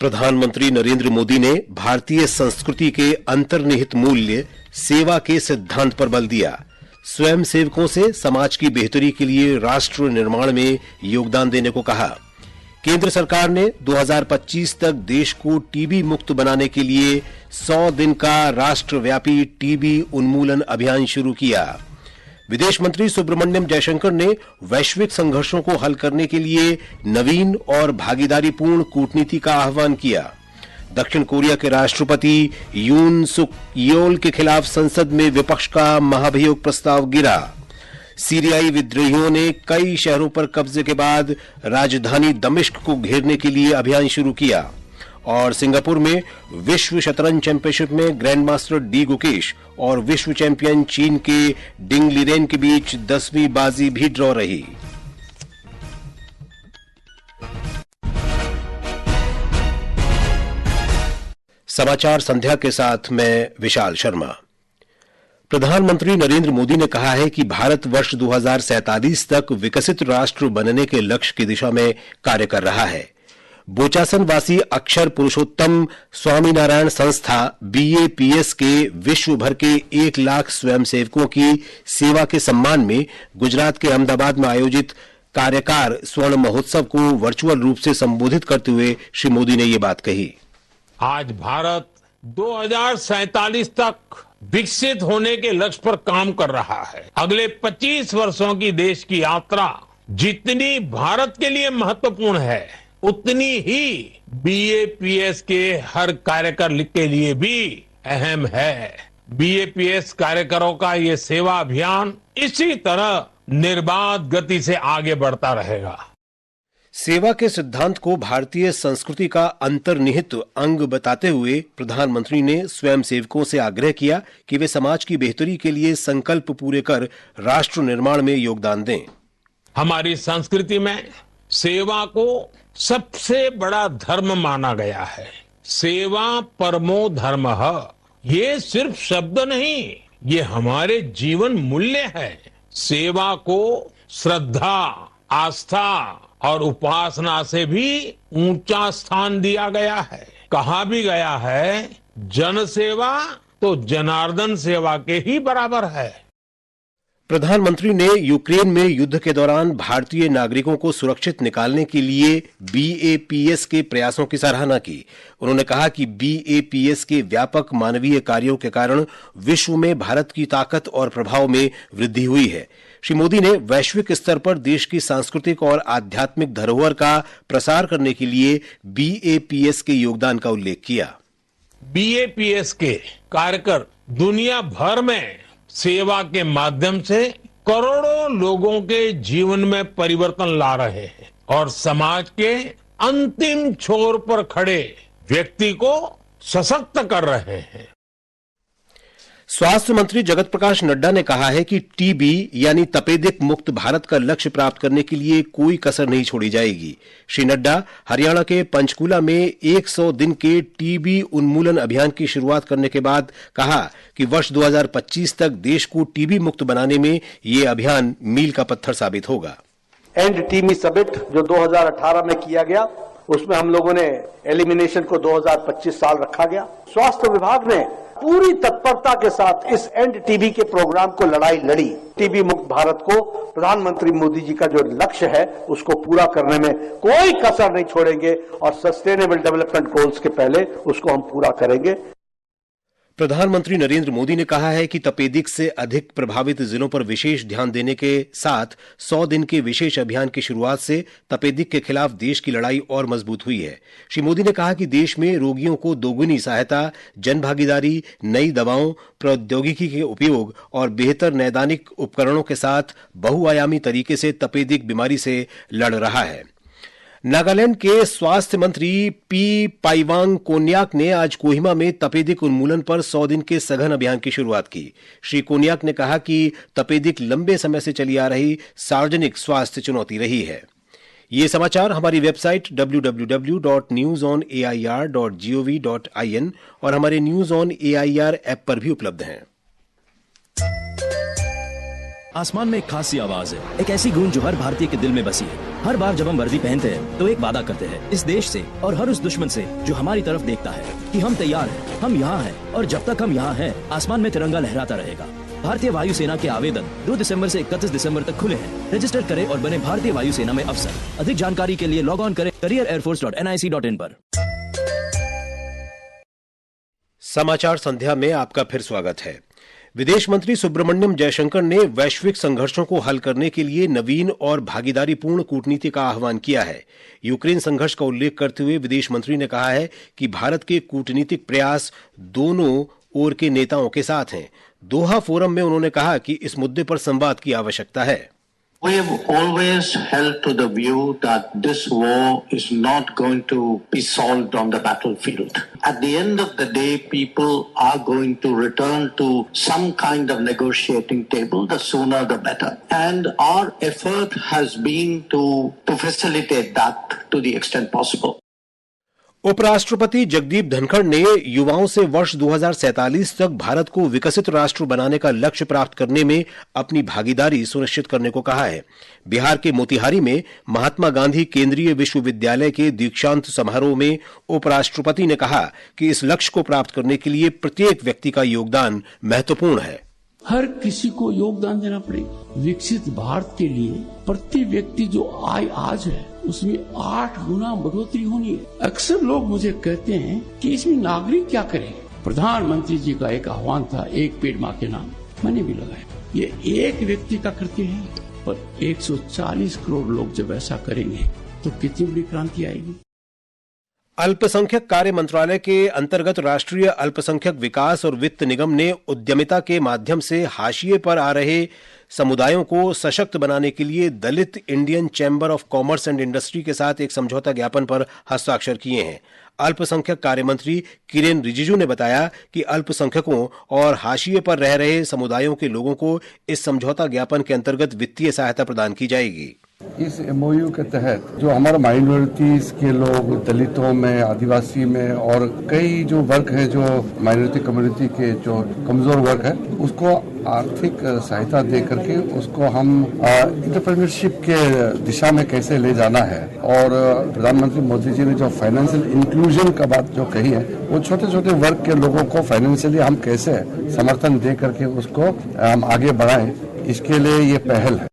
प्रधानमंत्री नरेंद्र मोदी ने भारतीय संस्कृति के अंतर्निहित मूल्य सेवा के सिद्धांत पर बल दिया। स्वयं सेवकों से समाज की बेहतरी के लिए राष्ट्र निर्माण में योगदान देने को कहा। केंद्र सरकार ने 2025 तक देश को टीबी मुक्त बनाने के लिए 100 दिन का राष्ट्रव्यापी टीबी उन्मूलन अभियान शुरू किया। विदेश मंत्री सुब्रमण्यम जयशंकर ने वैश्विक संघर्षों को हल करने के लिए नवीन और भागीदारीपूर्ण कूटनीति का आह्वान किया। दक्षिण कोरिया के राष्ट्रपति यून सुक योल के खिलाफ संसद में विपक्ष का महाभियोग प्रस्ताव गिरा। सीरियाई विद्रोहियों ने कई शहरों पर कब्जे के बाद राजधानी दमिश्क को घेरने के लिए अभियान शुरू किया। और सिंगापुर में विश्व शतरंज चैंपियनशिप में ग्रैंड मास्टर डी गुकेश और विश्व चैंपियन चीन के डिंग लिरेन के बीच 10वीं बाजी भी ड्रॉ रही। समाचार संध्या के साथ मैं विशाल शर्मा। प्रधानमंत्री नरेंद्र मोदी ने कहा है कि भारत वर्ष 2047 तक विकसित राष्ट्र बनने के लक्ष्य की दिशा में कार्य कर रहा है। बोचासन वासी अक्षर पुरुषोत्तम स्वामीनारायण संस्था BAPS के विश्व भर के 1 लाख स्वयंसेवकों की सेवा के सम्मान में गुजरात के अहमदाबाद में आयोजित कार्यकार स्वर्ण महोत्सव को वर्चुअल रूप से संबोधित करते हुए श्री मोदी ने ये बात कही। आज भारत 2047 तक विकसित होने के लक्ष्य पर काम कर रहा है। अगले 25 वर्षों की देश की यात्रा जितनी भारत के लिए महत्वपूर्ण है, उतनी ही BAPS के हर कार्यकर के लिए भी अहम है। BAPS कार्यकरों का ये सेवा अभियान इसी तरह निर्बाध गति से आगे बढ़ता रहेगा। सेवा के सिद्धांत को भारतीय संस्कृति का अंतर्निहित अंग बताते हुए प्रधानमंत्री ने स्वयंसेवकों से आग्रह किया कि वे समाज की बेहतरी के लिए संकल्प पूरे कर राष्ट्र निर्माण में योगदान दें। हमारी संस्कृति में सेवा को सबसे बड़ा धर्म माना गया है। सेवा परमो धर्मः। ये सिर्फ शब्द नहीं, ये हमारे जीवन मूल्य है। सेवा को श्रद्धा, आस्था और उपासना से भी ऊंचा स्थान दिया गया है। कहा भी गया है, जन सेवा तो जनार्दन सेवा के ही बराबर है। प्रधानमंत्री ने यूक्रेन में युद्ध के दौरान भारतीय नागरिकों को सुरक्षित निकालने के लिए BAPS के प्रयासों की सराहना की। उन्होंने कहा कि BAPS के व्यापक मानवीय कार्यों के कारण विश्व में भारत की ताकत और प्रभाव में वृद्धि हुई है। श्री मोदी ने वैश्विक स्तर पर देश की सांस्कृतिक और आध्यात्मिक धरोहर का प्रसार करने के लिए BAPS के योगदान का उल्लेख किया। BAPS के कार्यकर दुनिया भर में सेवा के माध्यम से करोड़ों लोगों के जीवन में परिवर्तन ला रहे हैं और समाज के अंतिम छोर पर खड़े व्यक्ति को सशक्त कर रहे हैं। स्वास्थ्य मंत्री जगत प्रकाश नड्डा ने कहा है कि टीबी यानी तपेदिक मुक्त भारत का लक्ष्य प्राप्त करने के लिए कोई कसर नहीं छोड़ी जाएगी। श्री नड्डा हरियाणा के पंचकूला में 100 दिन के टीबी उन्मूलन अभियान की शुरुआत करने के बाद कहा कि वर्ष 2025 तक देश को टीबी मुक्त बनाने में ये अभियान मील का पत्थर साबित होगा। एंड टीबी समिट जो 2018 में किया गया, उसमें हम लोगों ने एलिमिनेशन को 2025 साल रखा गया। स्वास्थ्य विभाग ने पूरी तत्परता के साथ इस एंड टीबी के प्रोग्राम को लड़ाई लड़ी। टीबी मुक्त भारत को प्रधानमंत्री मोदी जी का जो लक्ष्य है उसको पूरा करने में कोई कसर नहीं छोड़ेंगे और सस्टेनेबल डेवलपमेंट गोल्स के पहले उसको हम पूरा करेंगे। प्रधानमंत्री नरेंद्र मोदी ने कहा है कि तपेदिक से अधिक प्रभावित जिलों पर विशेष ध्यान देने के साथ 100 दिन के विशेष अभियान की शुरुआत से तपेदिक के खिलाफ देश की लड़ाई और मजबूत हुई है। श्री मोदी ने कहा कि देश में रोगियों को दोगुनी सहायता, जनभागीदारी, नई दवाओं, प्रौद्योगिकी के उपयोग और बेहतर नैदानिक उपकरणों के साथ बहुआयामी तरीके से तपेदिक बीमारी से लड़ रहा है। नागालैंड के स्वास्थ्य मंत्री पी पाइवांग कोन्याक ने आज कोहिमा में तपेदिक उन्मूलन पर 100 दिन के सघन अभियान की शुरुआत की। श्री कोन्याक ने कहा कि तपेदिक लंबे समय से चली आ रही सार्वजनिक स्वास्थ्य चुनौती रही है। ये समाचार हमारी वेबसाइट www.newsonair.gov.in और हमारे न्यूज ऑन AIR ऐप पर भी उपलब्ध हैं। आसमान में एक खास सी आवाज है, एक ऐसी गूंज जो हर भारतीय के दिल में बसी है। हर बार जब हम वर्दी पहनते हैं तो एक वादा करते हैं इस देश से और हर उस दुश्मन से जो हमारी तरफ देखता है कि हम तैयार हैं, हम यहाँ हैं और जब तक हम यहाँ हैं आसमान में तिरंगा लहराता रहेगा। भारतीय वायुसेना के आवेदन 2 दिसंबर से 31 दिसंबर तक खुले हैं। रजिस्टर करें और बने भारतीय वायुसेना में अफसर। अधिक जानकारी के लिए लॉग ऑन करें careerairforce.nic.in पर। समाचार संध्या में आपका फिर स्वागत है। विदेश मंत्री सुब्रमण्यम जयशंकर ने वैश्विक संघर्षों को हल करने के लिए नवीन और भागीदारीपूर्ण कूटनीति का आह्वान किया है। यूक्रेन संघर्ष का उल्लेख करते हुए विदेश मंत्री ने कहा है कि भारत के कूटनीतिक प्रयास दोनों ओर के नेताओं के साथ हैं। दोहा फोरम में उन्होंने कहा कि इस मुद्दे पर संवाद की आवश्यकता है। We have always held to the view that this war is not going to be solved on the battlefield. At the end of the day, people are going to return to some kind of negotiating table, the sooner the better. And our effort has been to facilitate that to the extent possible. उपराष्ट्रपति जगदीप धनखड़ ने युवाओं से वर्ष 2047 तक भारत को विकसित राष्ट्र बनाने का लक्ष्य प्राप्त करने में अपनी भागीदारी सुनिश्चित करने को कहा है। बिहार के मोतिहारी में महात्मा गांधी केंद्रीय विश्वविद्यालय के दीक्षांत समारोह में उपराष्ट्रपति ने कहा कि इस लक्ष्य को प्राप्त करने के लिए प्रत्येक व्यक्ति का योगदान महत्वपूर्ण है। हर किसी को योगदान देना पड़ेगा। विकसित भारत के लिए प्रति व्यक्ति जो आय आज है उसमें 8 गुना बढ़ोतरी होनी है। अक्सर लोग मुझे कहते हैं कि इसमें नागरिक क्या करें। प्रधानमंत्री जी का एक आह्वान था, एक पेड़ मां के नाम, मैंने भी लगाया। ये एक व्यक्ति का करते हैं, पर 140 करोड़ लोग जब ऐसा करेंगे तो कितनी बड़ी क्रांति आएगी। अल्पसंख्यक कार्य मंत्रालय के अंतर्गत राष्ट्रीय अल्पसंख्यक विकास और वित्त निगम ने उद्यमिता के माध्यम से हाशिए पर आ रहे समुदायों को सशक्त बनाने के लिए Dalit Indian chamber of commerce and industry के साथ एक समझौता ज्ञापन पर हस्ताक्षर किए हैं। अल्पसंख्यक कार्य मंत्री किरेन रिजिजू ने बताया कि अल्पसंख्यकों और हाशिए पर रह रहे समुदायों के लोगों को इस समझौता ज्ञापन के अंतर्गत वित्तीय सहायता प्रदान की जाएगी। इस एमओयू के तहत जो हमारे माइनॉरिटीज के लोग, दलितों में, आदिवासी में और कई जो वर्ग हैं जो माइनॉरिटी कम्युनिटी के जो कमजोर वर्ग है, उसको आर्थिक सहायता दे करके उसको हम एंटरप्रेन्योरशिप के दिशा में कैसे ले जाना है। और प्रधानमंत्री मोदी जी ने जो फाइनेंशियल इंक्लूजन का बात जो कही है, वो छोटे छोटे वर्ग के लोगों को फाइनेंशियली हम कैसे समर्थन दे करके उसको हम आगे बढ़ाएं, इसके लिए ये पहल है।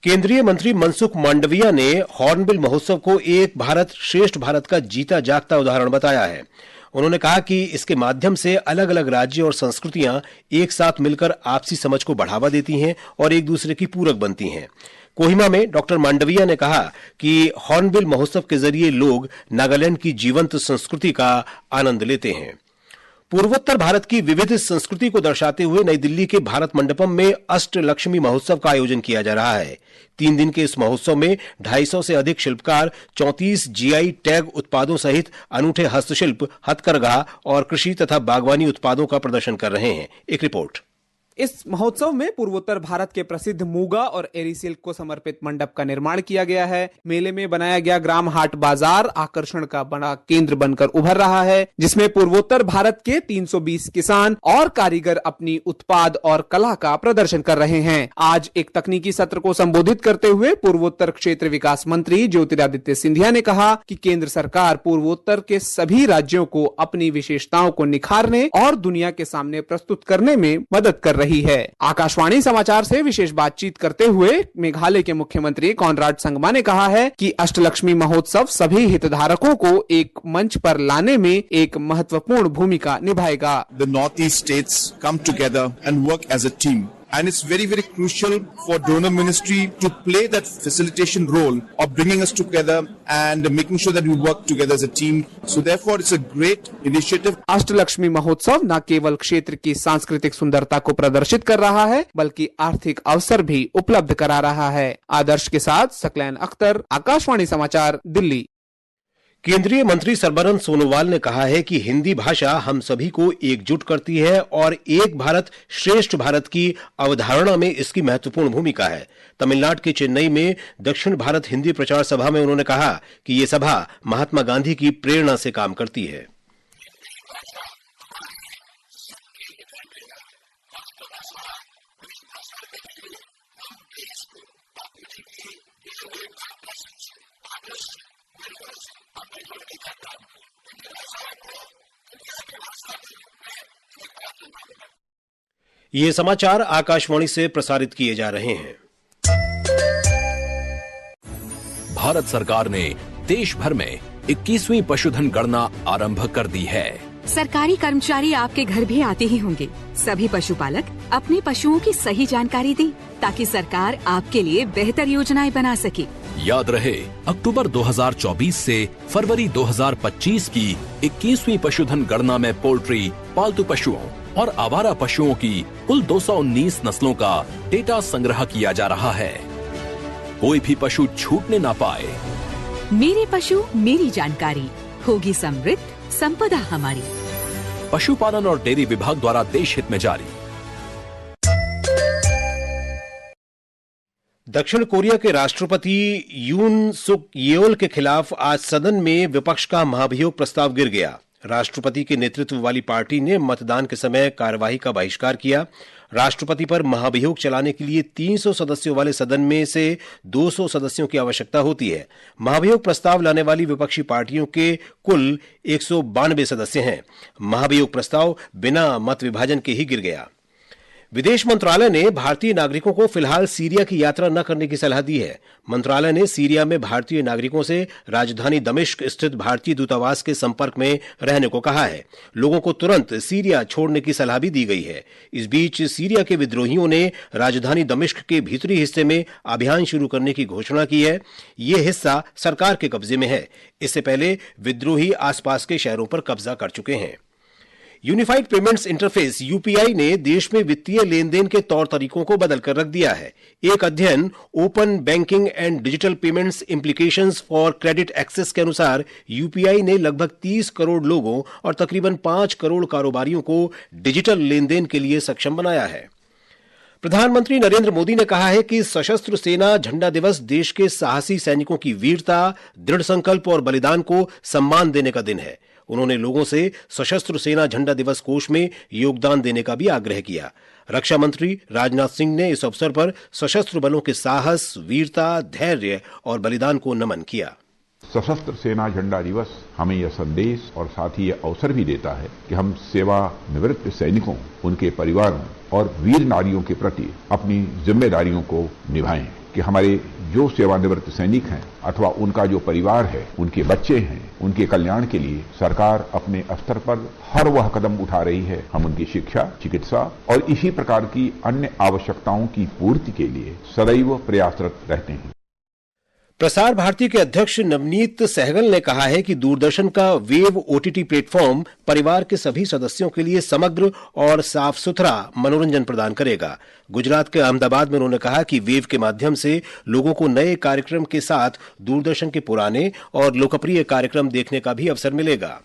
केंद्रीय मंत्री मनसुख मांडविया ने हॉर्नबिल महोत्सव को एक भारत श्रेष्ठ भारत का जीता जागता उदाहरण बताया है। उन्होंने कहा कि इसके माध्यम से अलग अलग राज्य और संस्कृतियां एक साथ मिलकर आपसी समझ को बढ़ावा देती हैं और एक दूसरे की पूरक बनती हैं। कोहिमा में डॉक्टर मांडविया ने कहा कि हॉर्नबिल महोत्सव के जरिए लोग नागालैंड की जीवंत संस्कृति का आनंद लेते हैं। पूर्वोत्तर भारत की विविध संस्कृति को दर्शाते हुए नई दिल्ली के भारत मंडपम में अष्टलक्ष्मी महोत्सव का आयोजन किया जा रहा है। 3 दिन के इस महोत्सव में 250 से अधिक शिल्पकार 34 जीआई टैग उत्पादों सहित अनूठे हस्तशिल्प, हथकरघा और कृषि तथा बागवानी उत्पादों का प्रदर्शन कर रहे हैं। एक रिपोर्ट। इस महोत्सव में पूर्वोत्तर भारत के प्रसिद्ध मूगा और एरी सिल्क को समर्पित मंडप का निर्माण किया गया है। मेले में बनाया गया ग्राम हाट बाजार आकर्षण का बड़ा केंद्र बनकर उभर रहा है, जिसमें पूर्वोत्तर भारत के 320 किसान और कारीगर अपनी उत्पाद और कला का प्रदर्शन कर रहे हैं। आज एक तकनीकी सत्र को संबोधित करते हुए पूर्वोत्तर क्षेत्र विकास मंत्री ज्योतिरादित्य सिंधिया ने कहा कि केंद्र सरकार पूर्वोत्तर के सभी राज्यों को अपनी विशेषताओं को निखारने और दुनिया के सामने प्रस्तुत करने में मदद कर रही है। आकाशवाणी समाचार से विशेष बातचीत करते हुए मेघालय के मुख्यमंत्री कॉनराड संगमा ने कहा है कि अष्टलक्ष्मी महोत्सव सभी हितधारकों को एक मंच पर लाने में एक महत्वपूर्ण भूमिका निभाएगा। The Northeast states come together and work as a team. And it's very, very crucial for donor ministry to play that facilitation role of bringing us together and making sure that we work together as a team. So therefore, it's a great initiative. Ashtalakshmi महोत्सव न केवल क्षेत्र की सांस्कृतिक सुंदरता को प्रदर्शित कर रहा है, बल्कि आर्थिक अवसर भी उपलब्ध करा रहा है। आदर्श के साथ सकलैन अख्तर, आकाशवाणी समाचार, दिल्ली। केंद्रीय मंत्री सर्बानंद सोनोवाल ने कहा है कि हिंदी भाषा हम सभी को एकजुट करती है और एक भारत श्रेष्ठ भारत की अवधारणा में इसकी महत्वपूर्ण भूमिका है। तमिलनाडु के चेन्नई में दक्षिण भारत हिंदी प्रचार सभा में उन्होंने कहा कि ये सभा महात्मा गांधी की प्रेरणा से काम करती है। ये समाचार आकाशवाणी से प्रसारित किए जा रहे हैं। भारत सरकार ने देश भर में 21वीं पशुधन गणना आरंभ कर दी है। सरकारी कर्मचारी आपके घर भी आते ही होंगे। सभी पशुपालक अपने पशुओं की सही जानकारी दें ताकि सरकार आपके लिए बेहतर योजनाएं बना सके। याद रहे, अक्टूबर 2024 से फरवरी 2025 की 21वीं पशुधन गणना में पोल्ट्री, पालतू पशुओं और आवारा पशुओं की कुल 219 नस्लों का डेटा संग्रह किया जा रहा है। कोई भी पशु छूटने ना पाए। मेरे पशु मेरी जानकारी, होगी समृद्ध संपदा हमारी। पशुपालन और डेयरी विभाग द्वारा देश हित में जारी। दक्षिण कोरिया के राष्ट्रपति यून सुक येओल के खिलाफ आज सदन में विपक्ष का महाभियोग प्रस्ताव गिर गया। राष्ट्रपति के नेतृत्व वाली पार्टी ने मतदान के समय कार्यवाही का बहिष्कार किया। राष्ट्रपति पर महाभियोग चलाने के लिए 300 सदस्यों वाले सदन में से 200 सदस्यों की आवश्यकता होती है। महाभियोग प्रस्ताव लाने वाली विपक्षी पार्टियों के कुल 192 सदस्य हैं। महाभियोग प्रस्ताव बिना मत विभाजन के ही गिर गया। विदेश मंत्रालय ने भारतीय नागरिकों को फिलहाल सीरिया की यात्रा न करने की सलाह दी है। मंत्रालय ने सीरिया में भारतीय नागरिकों से राजधानी दमिश्क स्थित भारतीय दूतावास के संपर्क में रहने को कहा है। लोगों को तुरंत सीरिया छोड़ने की सलाह भी दी गई है। इस बीच सीरिया के विद्रोहियों ने राजधानी दमिश्क के भीतरी हिस्से में अभियान शुरू करने की घोषणा की है। यह हिस्सा सरकार के कब्जे में है। इससे पहले विद्रोही आसपास के शहरों पर कब्जा कर चुके हैं। यूनिफाइड पेमेंट्स इंटरफेस यूपीआई ने देश में वित्तीय लेन देन के तौर तरीकों को बदल कर रख दिया है। एक अध्ययन open banking and digital payments implications for credit access के अनुसार यूपीआई ने लगभग 30 करोड़ लोगों और तकरीबन 5 करोड़ कारोबारियों को डिजिटल लेन देन के लिए सक्षम बनाया है। प्रधानमंत्री नरेंद्र मोदी ने कहा है कि सशस्त्र सेना झंडा दिवस देश के साहसी सैनिकों की वीरता, दृढ़ संकल्प और बलिदान को सम्मान देने का दिन है। उन्होंने लोगों से सशस्त्र सेना झंडा दिवस कोष में योगदान देने का भी आग्रह किया। रक्षा मंत्री राजनाथ सिंह ने इस अवसर पर सशस्त्र बलों के साहस, वीरता, धैर्य और बलिदान को नमन किया। सशस्त्र सेना झंडा दिवस हमें यह संदेश और साथ ही यह अवसर भी देता है कि हम सेवानिवृत्त सैनिकों, उनके परिवारों और वीर नारियों के प्रति अपनी जिम्मेदारियों को निभाएं कि हमारे जो सेवानिवृत्त सैनिक हैं अथवा उनका जो परिवार है, उनके बच्चे हैं, उनके कल्याण के लिए सरकार अपने स्तर पर हर वह कदम उठा रही है। हम उनकी शिक्षा, चिकित्सा और इसी प्रकार की अन्य आवश्यकताओं की पूर्ति के लिए सदैव प्रयासरत रहते हैं। प्रसार भारती के अध्यक्ष नवनीत सहगल ने कहा है कि दूरदर्शन का वेव ओटीटी प्लेटफॉर्म परिवार के सभी सदस्यों के लिए समग्र और साफ सुथरा मनोरंजन प्रदान करेगा। गुजरात के अहमदाबाद में उन्होंने कहा कि वेव के माध्यम से लोगों को नए कार्यक्रम के साथ दूरदर्शन के पुराने और लोकप्रिय कार्यक्रम देखने का भी अवसर मिलेगा।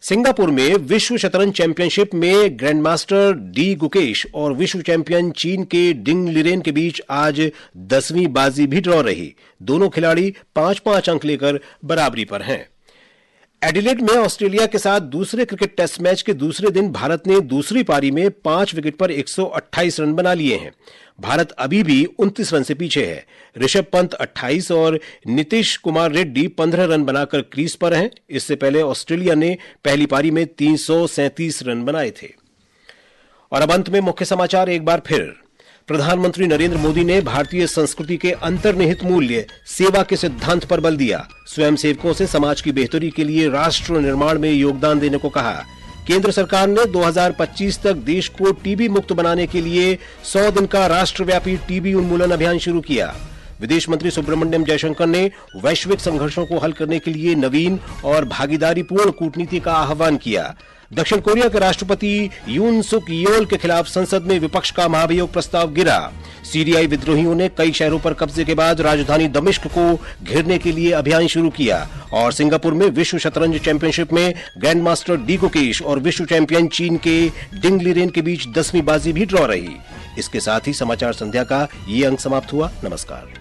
सिंगापुर में विश्व शतरंज चैंपियनशिप में ग्रैंडमास्टर डी गुकेश और विश्व चैंपियन चीन के डिंग लिरेन के बीच आज 10वीं बाजी भी ड्रॉ रही। दोनों खिलाड़ी 5-5 अंक लेकर बराबरी पर हैं। एडिलेड में ऑस्ट्रेलिया के साथ दूसरे क्रिकेट टेस्ट मैच के दूसरे दिन भारत ने दूसरी पारी में 5 विकेट पर 128 रन बना लिए हैं। भारत अभी भी 29 रन से पीछे है। ऋषभ पंत 28 और नीतीश कुमार रेड्डी 15 रन बनाकर क्रीज पर हैं। इससे पहले ऑस्ट्रेलिया ने पहली पारी में 337 रन बनाए थे। और अब अंत में मुख्य समाचार एक बार फिर। प्रधानमंत्री नरेंद्र मोदी ने भारतीय संस्कृति के अंतर्निहित मूल्य सेवा के सिद्धांत पर बल दिया। स्वयंसेवकों से समाज की बेहतरी के लिए राष्ट्र निर्माण में योगदान देने को कहा। केंद्र सरकार ने 2025 तक देश को टीबी मुक्त बनाने के लिए 100 दिन का राष्ट्रव्यापी टीबी उन्मूलन अभियान शुरू किया। विदेश मंत्री सुब्रमण्यम जयशंकर ने वैश्विक संघर्षों को हल करने के लिए नवीन और भागीदारीपूर्ण कूटनीति का आह्वान किया। दक्षिण कोरिया के राष्ट्रपति यून सुक येओल के खिलाफ संसद में विपक्ष का महाभियोग प्रस्ताव गिरा। सीरियाई विद्रोहियों ने कई शहरों पर कब्जे के बाद राजधानी दमिश्क को घेरने के लिए अभियान शुरू किया। और सिंगापुर में विश्व शतरंज चैंपियनशिप में ग्रैंडमास्टर डी गुकेश और विश्व चैंपियन चीन के डिंग लिरेन के बीच 10वीं बाजी भी ड्रॉ रही। इसके साथ ही समाचार संध्या का ये अंक समाप्त हुआ। नमस्कार।